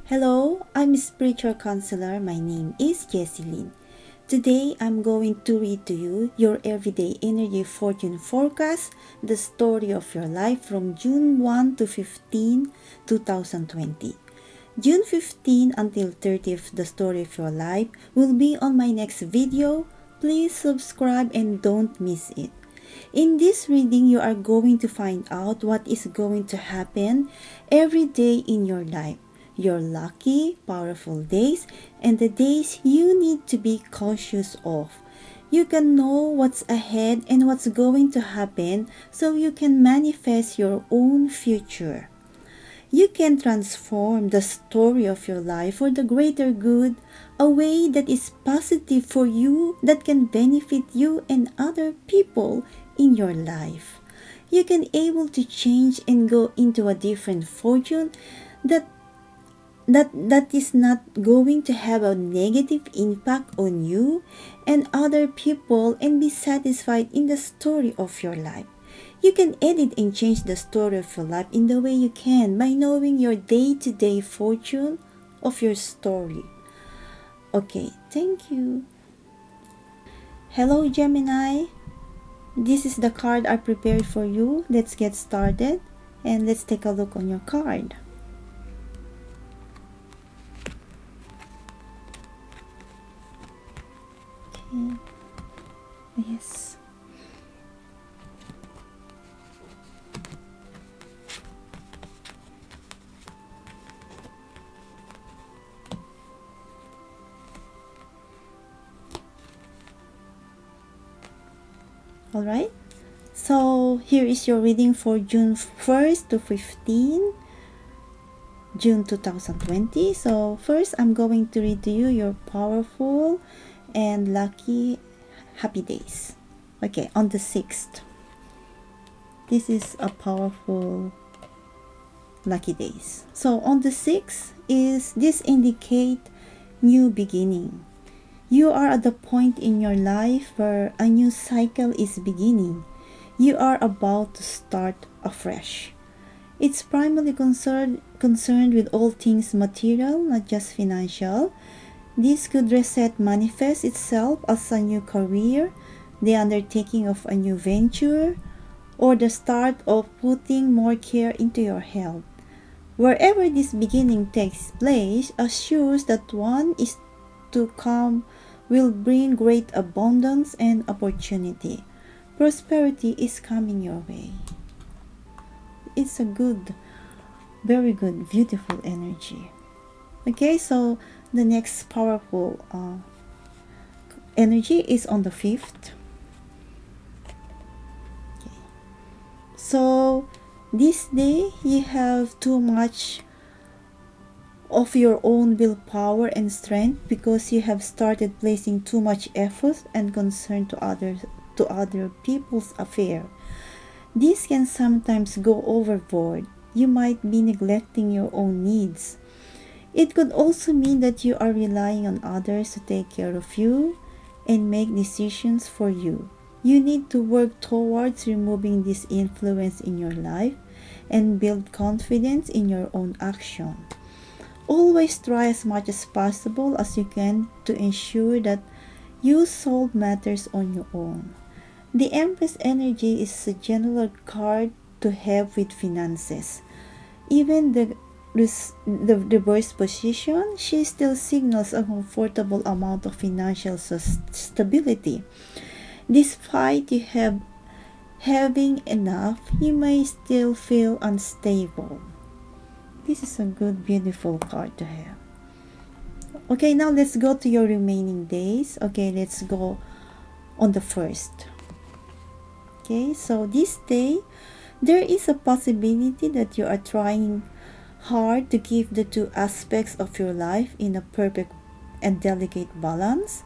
Hello, I'm a spiritual counselor. My name is Jessie Lyne. Today I'm going to read to you your everyday energy fortune forecast, the story of your life from June 1 to 15, 2020. June 15 until 30th, the story of your life will be on my next video. Please subscribe and don't miss it. In this reading, you are going to find out what is going to happen every day in your life. Your lucky, powerful days, and the days you need to be cautious of. You can know what's ahead and what's going to happen so you can manifest your own future. You can transform the story of your life for the greater good, a way that is positive for you, that can benefit you and other people in your life. You can able to change and go into a different fortune that is not going to have a negative impact on you and other people, and be satisfied in the story of your life. You can edit and change the story of your life in the way you can by knowing your day-to-day fortune of your story. Okay, thank you. Hello Gemini. This is the card I prepared for you. Let's get started and let's take a look on your card. Yes. All right. So here is your reading for June 1st to 15, June 2020. So first, I'm going to read to you your powerful and lucky happy days. Okay, on the 6th. This is a powerful lucky days. So on the 6th this indicate new beginning. You are at the point in your life where a new cycle is beginning. You are about to start afresh. It's primarily concerned with all things material, not just financial. This could reset manifest itself as a new career, the undertaking of a new venture, or the start of putting more care into your health. Wherever this beginning takes place, assures that one is to come will bring great abundance and opportunity. Prosperity is coming your way. It's a good, very good, beautiful energy. Okay, so the next powerful energy is on the 5th. Okay. So this day you have too much of your own willpower and strength because you have started placing too much effort and concern to other people's affair. This can sometimes go overboard. You might be neglecting your own needs. It could also mean that you are relying on others to take care of you and make decisions for you. You need to work towards removing this influence in your life and build confidence in your own action. Always try as much as possible as you can to ensure that you solve matters on your own. The Empress energy is a general card to help with finances. Even the reverse position, she still signals a comfortable amount of financial stability. Despite you having enough, you may still feel unstable. This is a good, beautiful card to have. Okay, now let's go to your remaining days. Okay, let's go on the 1st. Okay, so this day, there is a possibility that you are trying hard to keep the two aspects of your life in a perfect and delicate balance.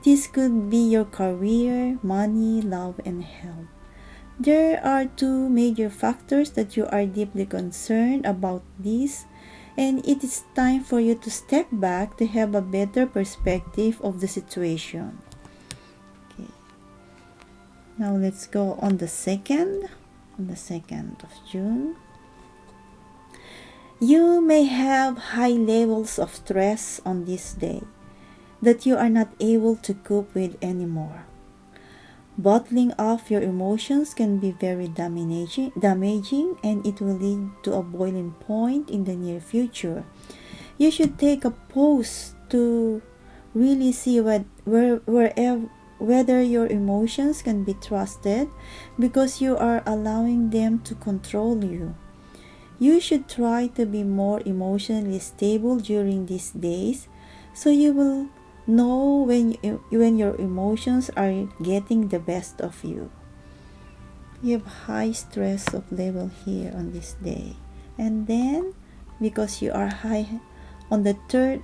This could be your career, money, love, and health. There are two major factors that you are deeply concerned about this, and it is time for you to step back to have a better perspective of the situation. Okay. Now let's go on the 2nd of June. You may have high levels of stress on this day that you are not able to cope with anymore. Bottling up your emotions can be very damaging, and it will lead to a boiling point in the near future. You should take a pause to really see whether your emotions can be trusted, because you are allowing them to control you. You should try to be more emotionally stable during these days, so you will know when your emotions are getting the best of you. You have high stress of level here on this day. And then, because you are high on the third,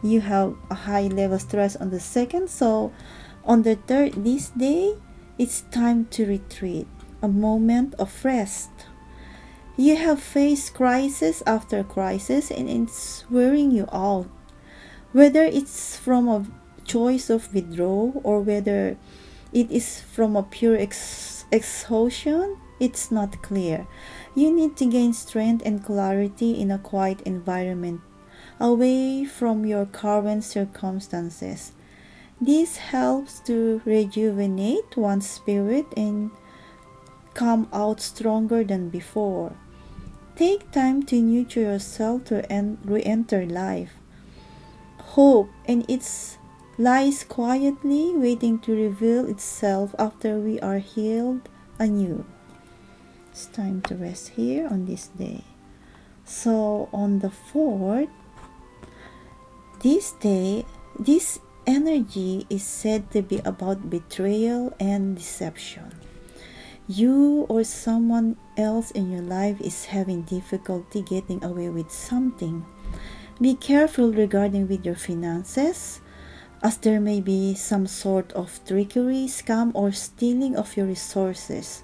you have a high level stress on the second. So on the third, this day, it's time to retreat, a moment of rest. You have faced crisis after crisis, and it's wearing you out. Whether it's from a choice of withdrawal or whether it is from a pure exhaustion, it's not clear. You need to gain strength and clarity in a quiet environment, away from your current circumstances. This helps to rejuvenate one's spirit and come out stronger than before. Take time to nurture yourself to re-enter life. Hope and its lies quietly waiting to reveal itself after we are healed anew. It's time to rest here on this day. So on the 4th, this day, this energy is said to be about betrayal and deception. You or someone else in your life is having difficulty getting away with something. Be careful regarding with your finances, as there may be some sort of trickery, scam, or stealing of your resources.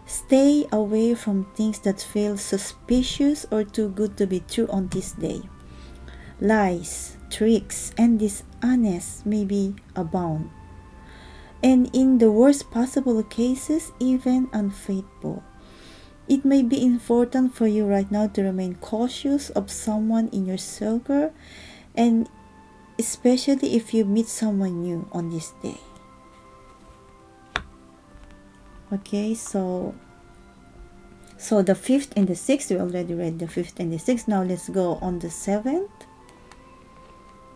Stay away from things that feel suspicious or too good to be true on this day. Lies, tricks, and dishonest may be abound, and in the worst possible cases, even unfaithful. It may be important for you right now to remain cautious of someone in your circle, and especially if you meet someone new on this day. Okay, so the 5th and the 6th, we already read the 5th and the 6th. Now let's go on the 7th.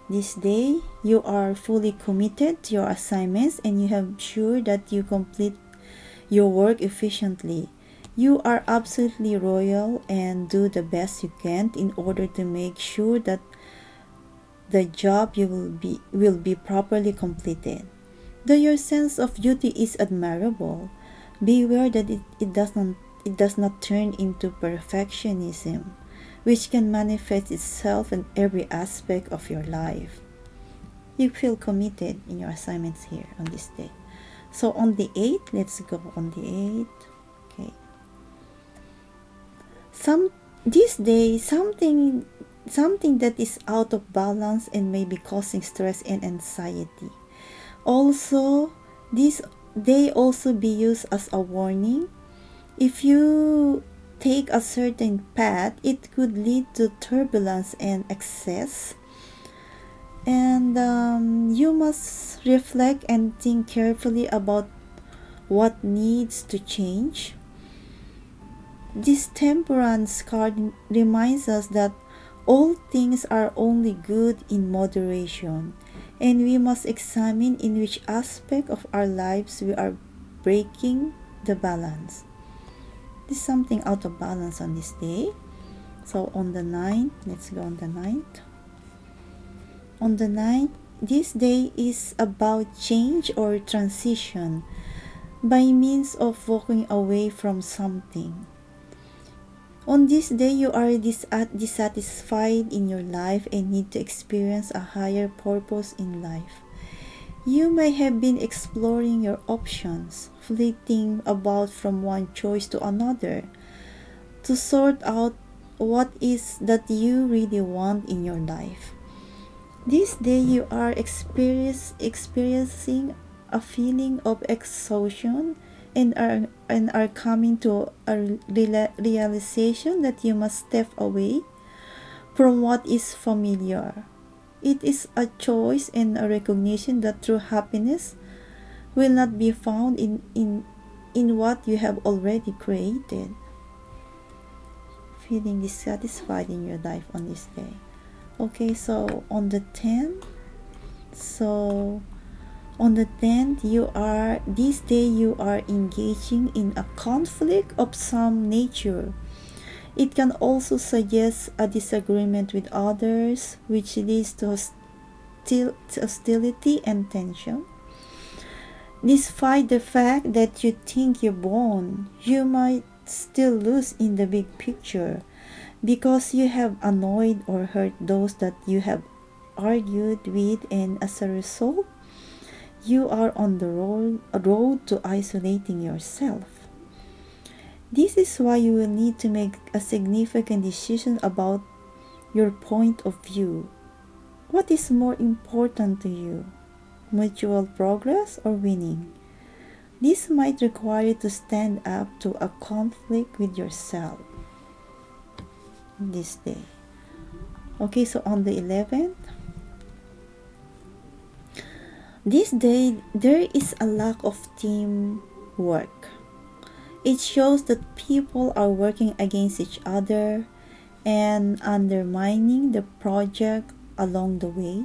This day, you are fully committed to your assignments and you have sure that you complete your work efficiently. You are absolutely royal and do the best you can in order to make sure that the job will be properly completed. Though your sense of duty is admirable, beware that it does not turn into perfectionism, which can manifest itself in every aspect of your life. You feel committed in your assignments here on this day. So on the 8th, let's go on the 8th. Okay. This day, something that is out of balance and may be causing stress and anxiety. Also, this day also be used as a warning. If you take a certain path, it could lead to turbulence and excess. And you must reflect and think carefully about what needs to change. This temperance card reminds us that all things are only good in moderation, and we must examine in which aspect of our lives we are breaking the balance. There's something out of balance on this day. So on the 9th, let's go on the 9th. On the 9th, this day is about change or transition by means of walking away from something. On this day, you are dissatisfied in your life and need to experience a higher purpose in life. You may have been exploring your options, flitting about from one choice to another, to sort out what is that you really want in your life. This day you are experiencing a feeling of exhaustion and are coming to a realization that you must step away from what is familiar. It is a choice and a recognition that true happiness will not be found in what you have already created. Feeling dissatisfied in your life on this day. Okay, so on the 10th, this day you are engaging in a conflict of some nature. It can also suggest a disagreement with others, which leads to hostility and tension. Despite the fact that you think you won, you might still lose in the big picture because you have annoyed or hurt those that you have argued with, and as a result, you are on the road to isolating yourself. This is why you will need to make a significant decision about your point of view. What is more important to you? Mutual progress or winning? This might require you to stand up to a conflict with yourself this day. Okay, so on the 11th, this day there is a lack of teamwork. It shows that people are working against each other and undermining the project along the way.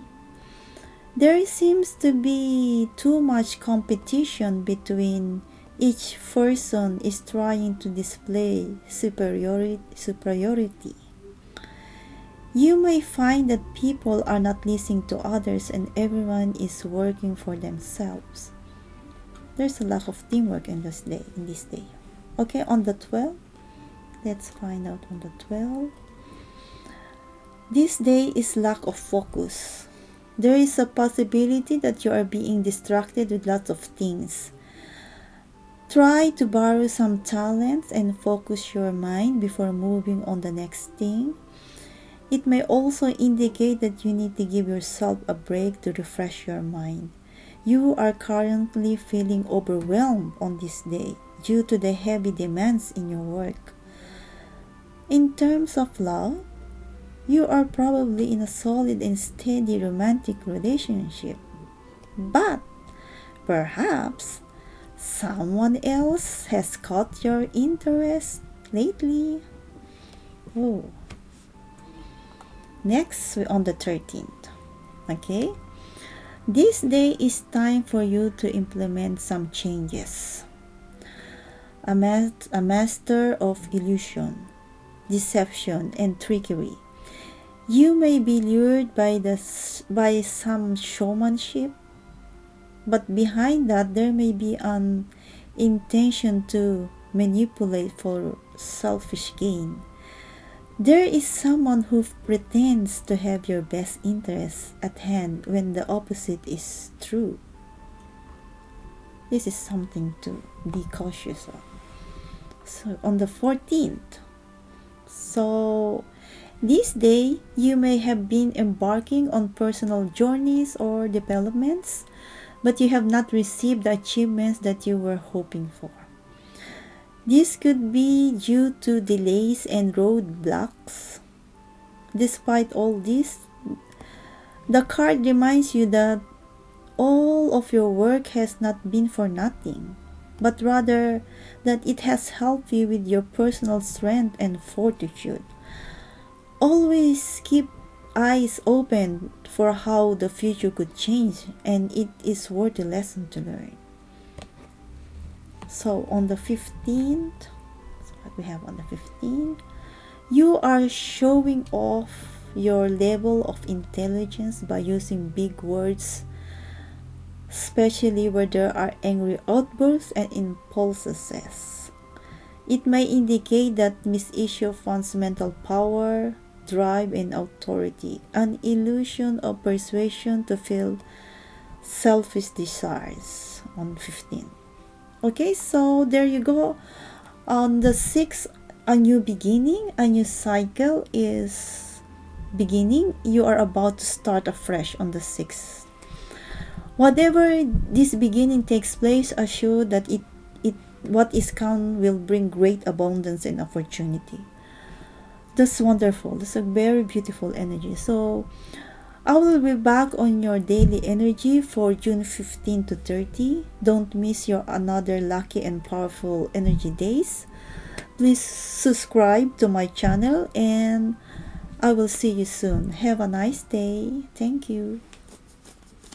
There seems to be too much competition between each person is trying to display superiority. You may find that people are not listening to others and everyone is working for themselves. There's a lack of teamwork in this day. Okay, on the 12th, let's find out on the 12th. This day is lack of focus. There is a possibility that you are being distracted with lots of things. Try to borrow some talents and focus your mind before moving on the next thing. It may also indicate that you need to give yourself a break to refresh your mind. You are currently feeling overwhelmed on this day due to the heavy demands in your work. In terms of love, you are probably in a solid and steady romantic relationship. But perhaps someone else has caught your interest lately. Oh. Next, on the 13th. Okay? This day is time for you to implement some changes. A master of illusion, deception, and trickery. You may be lured by some showmanship, but behind that there may be an intention to manipulate for selfish gain. There is someone who pretends to have your best interests at hand when the opposite is true. This is something to be cautious of. So on the 14th, this day, you may have been embarking on personal journeys or developments, but you have not received the achievements that you were hoping for. This could be due to delays and roadblocks. Despite all this, the card reminds you that all of your work has not been for nothing, but rather that it has helped you with your personal strength and fortitude. Always keep eyes open for how the future could change, and it is worth a lesson to learn. So on the 15th, what we have on the 15th, you are showing off your level of intelligence by using big words, especially where there are angry outbursts and impulses. It may indicate that misuse of one's mental power, drive, and authority, an illusion of persuasion to fill selfish desires on 15th. Okay, so there you go. On the 6th, a new beginning, a new cycle is beginning. You are about to start afresh on the 6th. Whatever this beginning takes place, assure that it what is calm will bring great abundance and opportunity. That's wonderful. That's a very beautiful energy. So I will be back on your daily energy for June 15 to 30. Don't miss your another lucky and powerful energy days. Please subscribe to my channel and I will see you soon. Have a nice day. Thank you.